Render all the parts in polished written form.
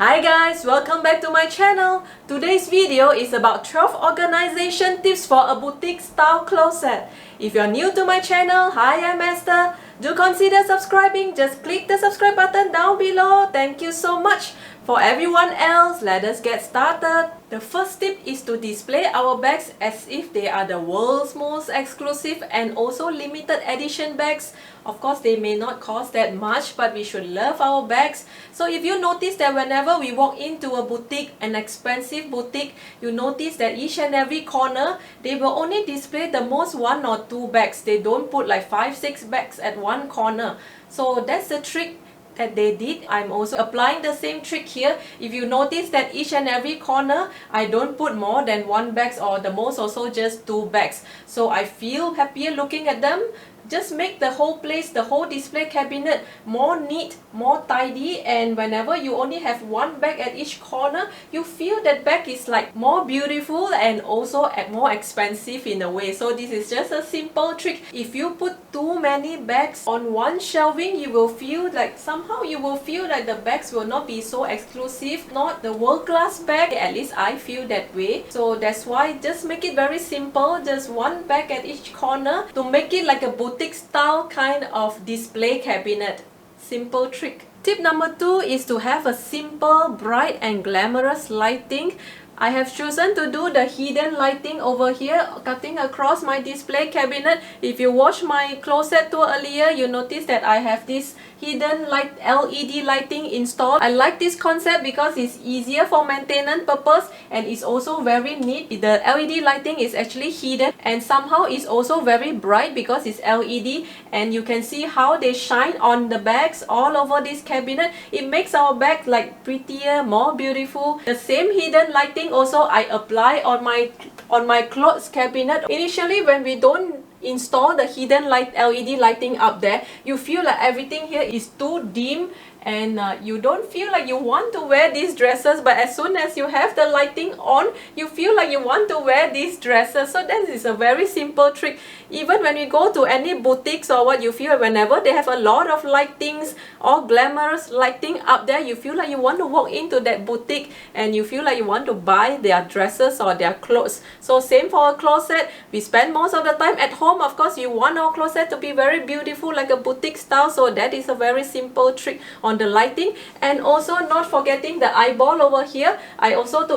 Hi guys, welcome back to my channel. Today's video is about 12 organization tips for a boutique style closet. If you're new to my channel, hi, I'm Esther. Do consider subscribing. Just click the subscribe button down below. Thank you so much. For everyone else, let us get started. The first tip is to display our bags as if they are the world's most exclusive and also limited edition bags. Of course, they may not cost that much, but we should love our bags. So if you notice that whenever we walk into a boutique, an expensive boutique, you notice that each and every corner, they will only display the most 1 or 2 bags. They don't put like 5-6 bags at one corner. So that's the trick that they did. I'm also applying the same trick here. If you notice that each and every corner, I don't put more than 1 bag or the most also just 2 bags. So I feel happier looking at them. Just make the whole place, the whole display cabinet more neat, more tidy, and whenever you only have 1 bag at each corner, you feel that bag is like more beautiful and also more expensive in a way. So this is just a simple trick. If you put too many bags on one shelving, you will feel like somehow you will feel like the bags will not be so exclusive, not the world-class bag. At least I feel that way. So that's why just make it very simple, just 1 bag at each corner to make it like a boutique style kind of display cabinet. Simple trick. Tip number 2 is to have a simple, bright and glamorous lighting. I have chosen to do the hidden lighting over here, cutting across my display cabinet. If you watched my closet tour earlier, you notice that I have this hidden light LED lighting installed. I like this concept because it's easier for maintenance purpose and it's also very neat. The LED lighting is actually hidden and somehow it's also very bright because it's LED, and you can see how they shine on the bags all over this cabinet. It makes our bag like prettier, more beautiful. The same hidden lighting also I apply on my clothes cabinet. Initially, when we don't install the hidden light LED lighting up there, you feel like everything here is too dim and you don't feel like you want to wear these dresses, but as soon as you have the lighting on, you feel like you want to wear these dresses. So that is a very simple trick. Even when we go to any boutiques or what, you feel whenever they have a lot of lightings or glamorous lighting up there, you feel like you want to walk into that boutique and you feel like you want to buy their dresses or their clothes. So same for a closet. We spend most of the time at home. Of course, you want our closet to be very beautiful like a boutique style. So that is a very simple trick on the lighting. And also not forgetting the eyeball over here. I also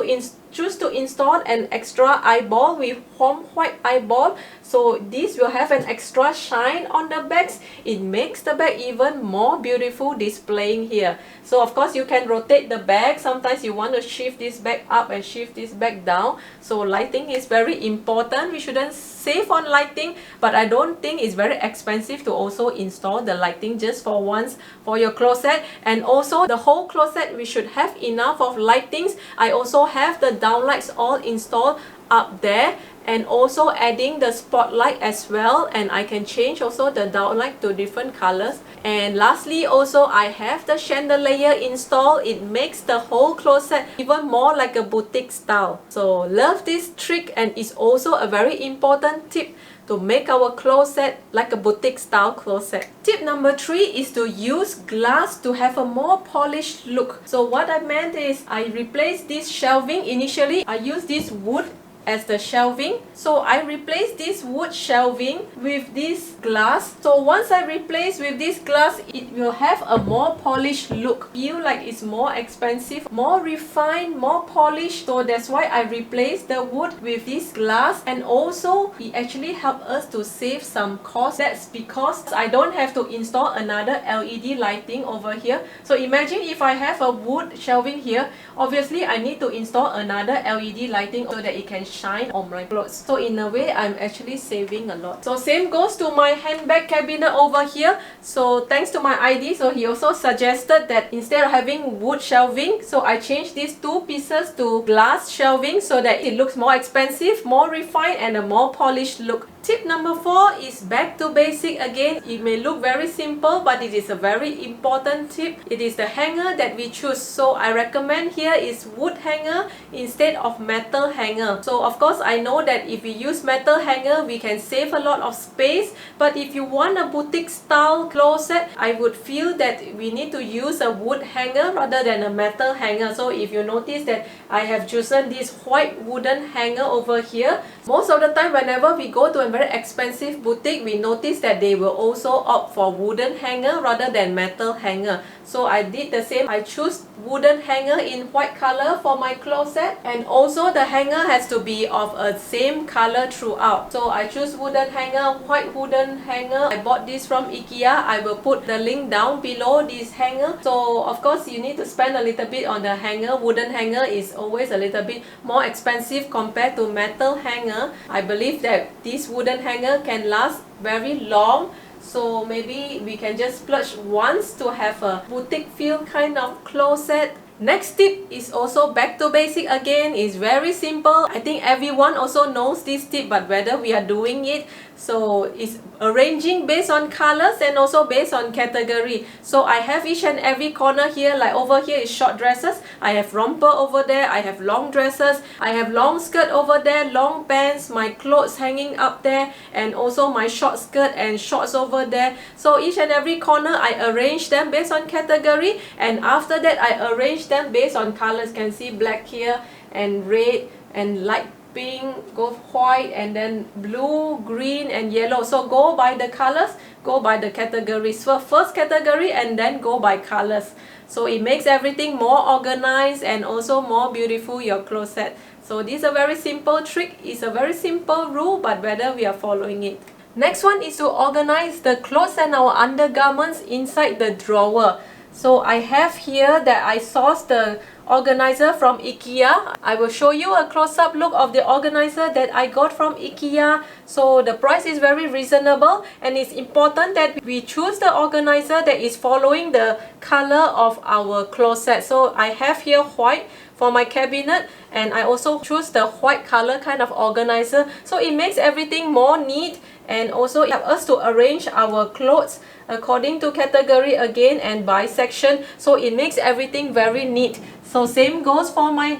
choose to install an extra eyeball with home white eyeball. So this will have an extra shine on the bags. It makes the bag even more beautiful displaying here. So of course you can rotate the bag. Sometimes you want to shift this bag up and shift this bag down. So lighting is very important. We shouldn't save on lighting, but I don't think it's very expensive to also install the lighting just for once for your closet. And also the whole closet, we should have enough of lightings. I also have the downlights all installed up there, and also adding the spotlight as well, and I can change also the downlight to different colors. And lastly, also I have the chandelier installed. It makes the whole closet even more like a boutique style. So love this trick, and it's also a very important tip to make our closet like a boutique style closet. Tip number 3 is to use glass to have a more polished look. So what I meant is I replaced this shelving. Initially I used this wood as the shelving, so I replaced this wood shelving with this glass. So once I replace with this glass, it will have a more polished look. Feel like it's more expensive, more refined, more polished. So that's why I replaced the wood with this glass, and also it actually helped us to save some cost. That's because I don't have to install another LED lighting over here. So imagine if I have a wood shelving here, obviously I need to install another LED lighting so that it can shine on my clothes. So in a way, I'm actually saving a lot. So same goes to my handbag cabinet over here. So thanks to my ID, so he also suggested that instead of having wood shelving, so I changed these 2 pieces to glass shelving so that it looks more expensive, more refined and a more polished look. Tip number 4 is back to basic again. It may look very simple, but it is a very important tip. It is the hanger that we choose. So I recommend here is wood hanger instead of metal hanger. So of course I know that if we use metal hanger, we can save a lot of space. But if you want a boutique style closet, I would feel that we need to use a wood hanger rather than a metal hanger. So if you notice that I have chosen this white wooden hanger over here, most of the time whenever we go to a very expensive boutique, we notice that they will also opt for wooden hanger rather than metal hanger. So I did the same. I choose wooden hanger in white color for my closet, and also the hanger has to be of a same color throughout. So I choose wooden hanger, white wooden hanger. I bought this from IKEA. I will put the link down below this hanger. So of course you need to spend a little bit on the hanger. Wooden hanger is always a little bit more expensive compared to metal hanger. I believe that this wooden hanger can last very long. So maybe we can just splurge once to have a boutique feel kind of closet. Next tip is also back to basic again. It's very simple. I think everyone also knows this tip, but whether we are doing it, so it's arranging based on colors and also based on category. So I have each and every corner here, like over here is short dresses. I have romper over there. I have long dresses. I have long skirt over there, long pants, my clothes hanging up there, and also my short skirt and shorts over there. So each and every corner I arrange them based on category, and after that I arrange them based on colors. Can see black here and red and light pink, go white, and then blue, green and yellow. So go by the colors, go by the categories. So first category and then go by colors. So it makes everything more organized and also more beautiful, your closet. So this is a very simple trick. It's a very simple rule, but whether we are following it. Next one is to organize the clothes and our undergarments inside the drawer. So I have here that I sourced the organizer from IKEA. I will show you a close-up look of the organizer that I got from IKEA. So the price is very reasonable, and it's important that we choose the organizer that is following the color of our closet. So I have here white for my cabinet, and I also choose the white color kind of organizer. So it makes everything more neat, and also it helps us to arrange our clothes according to category again and by section. So it makes everything very neat. So same goes for my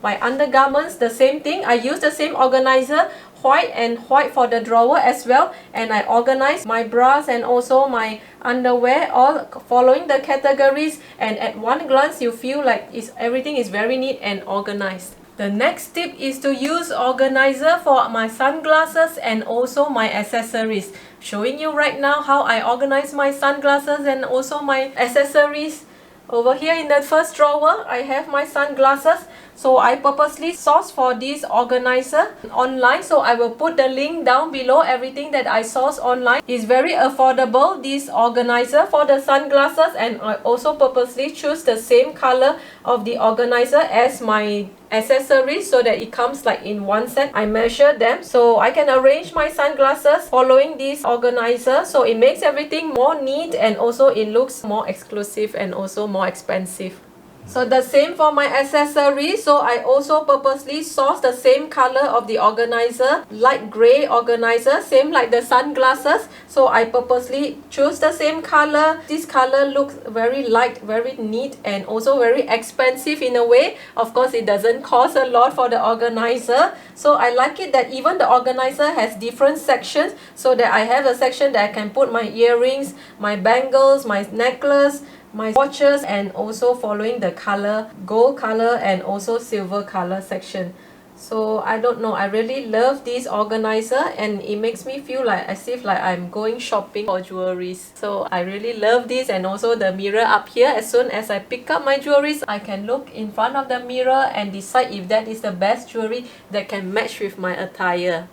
my undergarments, the same thing. I use the same organizer, white and white for the drawer as well, and I organize my bras and also my underwear all following the categories, and at one glance you feel like everything is very neat and organized. The next tip is to use organizer for my sunglasses and also my accessories. Showing you right now how I organize my sunglasses and also my accessories. Over here in the first drawer, I have my sunglasses. So I purposely sourced for this organizer online. So I will put the link down below. Everything that I sourced online is very affordable, this organizer for the sunglasses. And I also purposely choose the same color of the organizer as my accessories so that it comes like in one set. I measure them so I can arrange my sunglasses following this organizer. So it makes everything more neat, and also it looks more exclusive and also more expensive. So the same for my accessories. So I also purposely sourced the same color of the organizer, light gray organizer, same like the sunglasses. So I purposely choose the same color. This color looks very light, very neat, and also very expensive in a way. Of course, it doesn't cost a lot for the organizer. So I like it that even the organizer has different sections, so that I have a section that I can put my earrings, my bangles, my necklace, my watches, and also following the color, gold color and also silver color section. So I don't know, I really love this organizer, and it makes me feel like as if like I'm going shopping for jewelries. So I really love this, and also the mirror up here. As soon as I pick up my jewelries, I can look in front of the mirror and decide if that is the best jewelry that can match with my attire.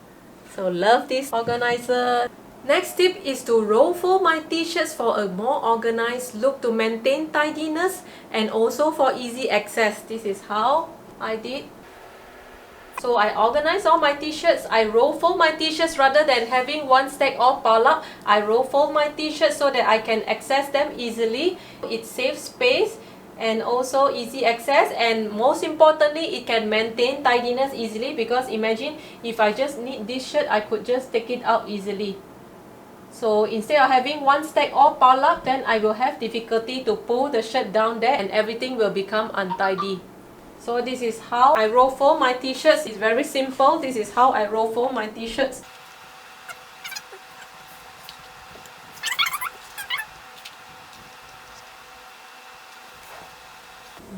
So love this organizer. Next tip is to roll fold my t-shirts for a more organized look to maintain tidiness and also for easy access. This is how I did. So I organize all my t-shirts. I roll fold my t-shirts rather than having one stack all piled up. I roll fold my t-shirts so that I can access them easily. It saves space and also easy access, and most importantly it can maintain tidiness easily, because imagine if I just need this shirt, I could just take it out easily. So instead of having one stack all piled up, then I will have difficulty to pull the shirt down there and everything will become untidy. So this is how I roll fold my t-shirts. It's very simple. This is how I roll fold my t-shirts.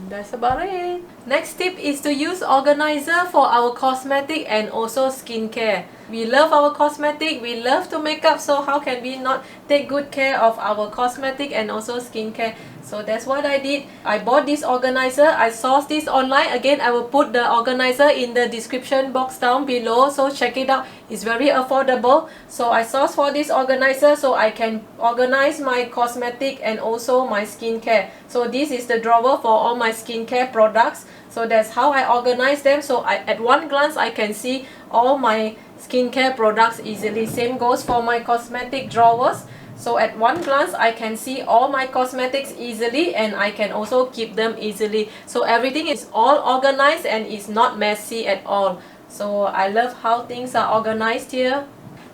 That's about it. Next tip is to use organizer for our cosmetic and also skincare. We love our cosmetic, we love to make up, so how can we not take good care of our cosmetic and also skincare? So that's what I did. I bought this organizer. I sourced this online. Again, I will put the organizer in the description box down below, so check it out. It's very affordable. So I sourced for this organizer so I can organize my cosmetic and also my skincare. So this is the drawer for all my skincare products. So that's how I organize them. So at one glance I can see all my skincare products easily. Same goes for my cosmetic drawers. So at one glance I can see all my cosmetics easily, and I can also keep them easily. So everything is all organized and it's not messy at all. So I love how things are organized here.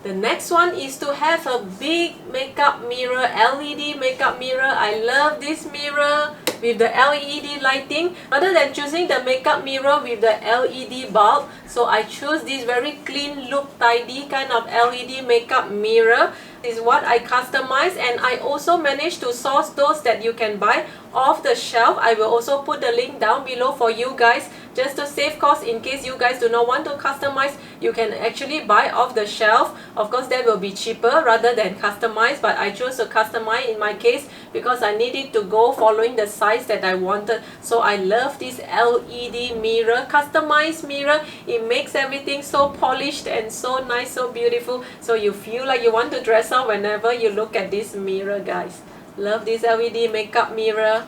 The next one is to have a big makeup mirror, LED makeup mirror. I love this mirror with the LED lighting. Rather than choosing the makeup mirror with the LED bulb, so I choose this very clean look, tidy kind of LED makeup mirror. This is what I customized, and I also managed to source those that you can buy off the shelf. I will also put the link down below for you guys, just to save cost. In case you guys do not want to customize, you can actually buy off the shelf. Of course that will be cheaper rather than customize, but I chose to customize in my case because I needed to go following the size that I wanted. So I love this LED mirror, customized mirror. It makes everything so polished and so nice, so beautiful, so you feel like you want to dress up whenever you look at this mirror, guys. Love this LED makeup mirror.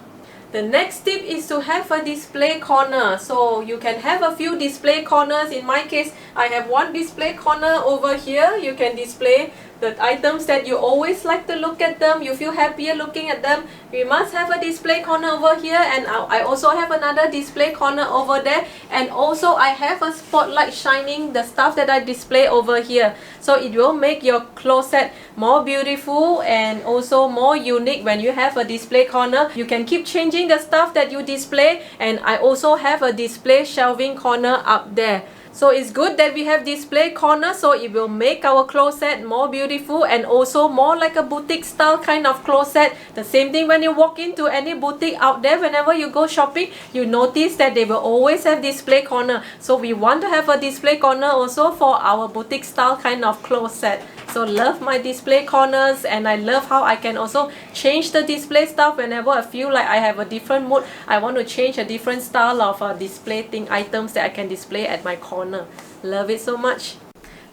The next tip is to have a display corner. So you can have a few display corners. In my case, I have one display corner over here. You can display the items that you always like to look at them. You feel happier looking at them. We must have a display corner over here, and I also have another display corner over there, and also I have a spotlight shining the stuff that I display over here. So it will make your closet more beautiful and also more unique when you have a display corner. You can keep changing the stuff that you display, and I also have a display shelving corner up there. So it's good that we have display corner, so it will make our closet more beautiful and also more like a boutique style kind of closet. The same thing when you walk into any boutique out there, whenever you go shopping, you notice that they will always have display corner. So we want to have a display corner also for our boutique style kind of closet. So love my display corners, and I love how I can also change the display stuff whenever I feel like I have a different mood. I want to change a different style of display items that I can display at my corner. Love it so much.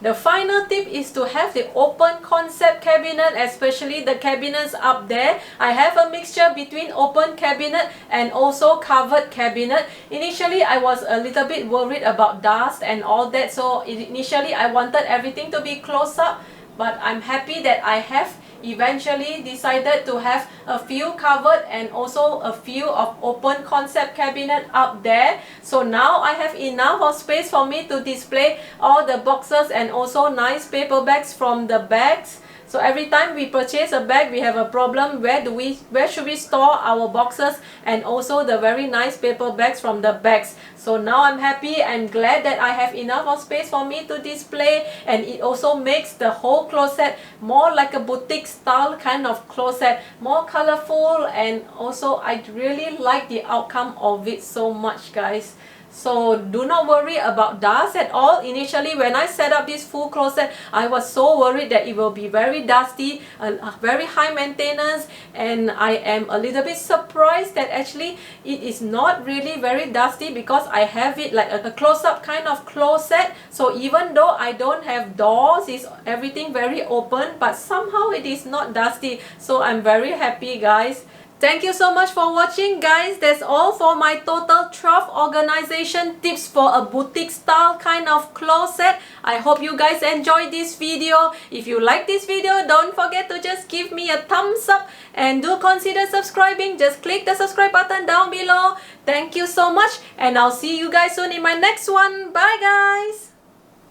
The final tip is to have the open concept cabinet, especially the cabinets up there. I have a mixture between open cabinet and also covered cabinet. Initially, I was a little bit worried about dust and all that, so initially I wanted everything to be closed up. But I'm happy that I have eventually decided to have a few covered and also a few of open concept cabinet up there. So now I have enough of space for me to display all the boxes and also nice paper bags from the bags. So every time we purchase a bag, we have a problem. Where should we store our boxes and also the very nice paper bags from the bags? So now I'm happy and glad that I have enough of space for me to display, and it also makes the whole closet more like a boutique style kind of closet, more colorful, and also I really like the outcome of it so much, guys. So do not worry about dust at all. Initially, when I set up this full closet, I was so worried that it will be very dusty, very high maintenance, and I am a little bit surprised that actually it is not really very dusty because I have it like a close-up kind of closet. So even though I don't have doors, it's everything very open, but somehow it is not dusty. So I'm very happy, guys. Thank you so much for watching, guys. That's all for my total 12 organization tips for a boutique style kind of closet. I hope you guys enjoyed this video. If you like this video, don't forget to just give me a thumbs up and do consider subscribing. Just click the subscribe button down below. Thank you so much, and I'll see you guys soon in my next one. Bye, guys.